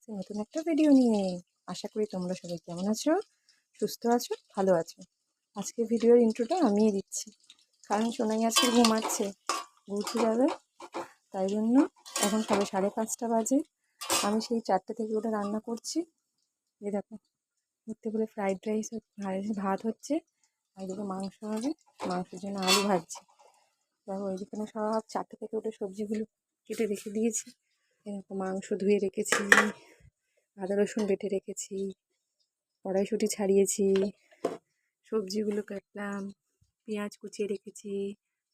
আসছি নতুন একটা ভিডিও নিয়ে। আশা করি তোমরা সবাই কেমন আছো, সুস্থ আছো, ভালো আছো। আজকে ভিডিওর ইন্ট্রোটা আমিই দিচ্ছি, কারণ সোনাই আজকে ঘুমাচ্ছে, ঘুরতে যাবে, তাই জন্য এখন সবে 5:30 বাজে। আমি সেই 4টে থেকে ওটা রান্না করছি। এই দেখো, ঘুরতে বলে ফ্রাইড রাইস ভাত হচ্ছে, আর এদিকে মাংস হবে, মাংসের জন্য আলু ভাজছি। দেখো ওইদিকে সব 4টে থেকে উঠে সবজিগুলো কেটে রেখে দিয়েছি। এরকম মাংস ধুয়ে রেখেছি, আদা রসুন বেটে রেখেছি, কড়াইশুঁটি ছাড়িয়েছি, সবজিগুলো কাটলাম, পেঁয়াজ কুচিয়ে রেখেছি,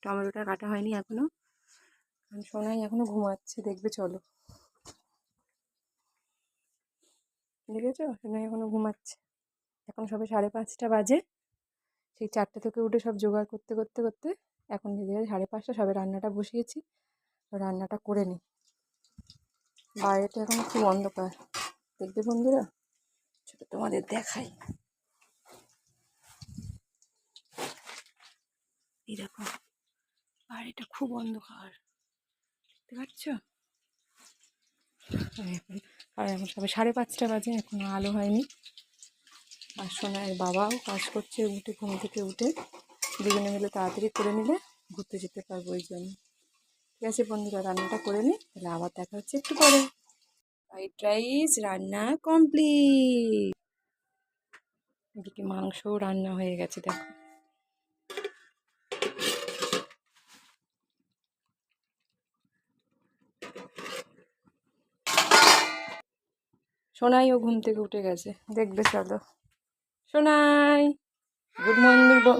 টমেটোটা কাটা হয়নি এখনও, কারণ সোনাই এখনও ঘুমাচ্ছে। দেখবে চলো, দেখেছো সোনাই এখনও ঘুমাচ্ছে। এখন সবে 5:30 বাজে। সেই 4টে থেকে উঠে সব জোগাড় করতে করতে করতে এখন বেজে গেছে 5:30। সবে রান্নাটা বসিয়েছি, রান্নাটা করে নিই। বাইরেটা এখন খুব অন্ধকার, দেখবে বন্ধুরা, ছোটো তোমাদের দেখাই। এই দেখো, বাইরেটা খুব অন্ধকার, দেখতে পাচ্ছ? আর এখন সবে 5:30 বাজে, এখনো আলো হয়নি। আর সোনার বাবাও কাজ করছে, উঠে ঘুম থেকে উঠে দুজনে মিলে তাড়াতাড়ি করে নিলে ঘুরতে যেতে পারবো, ওই জন্য। ঠিক আছে বন্ধুরা, রান্নাটা করে নিই, তাহলে আবার দেখা হচ্ছে একটু পরে। ফ্রাইড রাইস রান্না কমপ্লিট। এদিকে মাংসও রান্না হয়ে গেছে, দেখো। সোনাইও ঘুম থেকে উঠে গেছে, দেখবে চলো। সোনাই,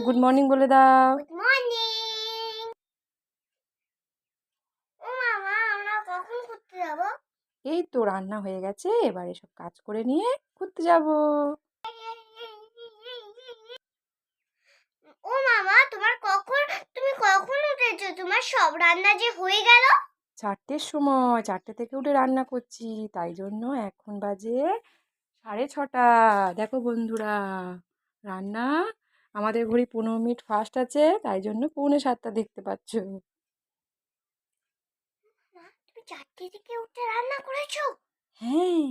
গুড মর্নিং বলে দাও। Good morning. ও মামা, আমরা কখন ঘুরতে যাব? এই তো রান্না হয়ে গেছে, এবার এসব কাজ করে নিয়ে ঘুরতে যাব। ও মামা, তুমি কখন উঠেছো? তোমার সব রান্না যে হয়ে গেল? 4টের সময়, 4টে থেকে উঠে রান্না করছি, তাই জন্য এখন বাজে 6:30। দেখো বন্ধুরা, রান্না আমাদের ঘড়ি 15 মিনিট ফাস্ট আছে, তাই জন্য 6:45 দেখতে পাচ্ছ। তুমি 4টে থেকে উঠে রান্না করেছো? হ্যাঁ,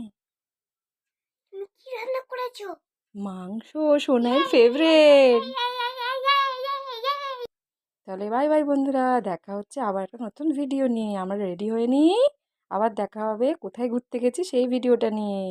তুমি কি রান্না করেছো? মাংস, সোনাইয়ের ফেভারেট। তাহলে বাই বাই বন্ধুরা, দেখা হচ্ছে আবার একটা নতুন ভিডিও নিয়ে। আমরা রেডি হয়ে নিই, আবার দেখা হবে কোথায় ঘুরতে গেছি সেই ভিডিওটা নিয়ে।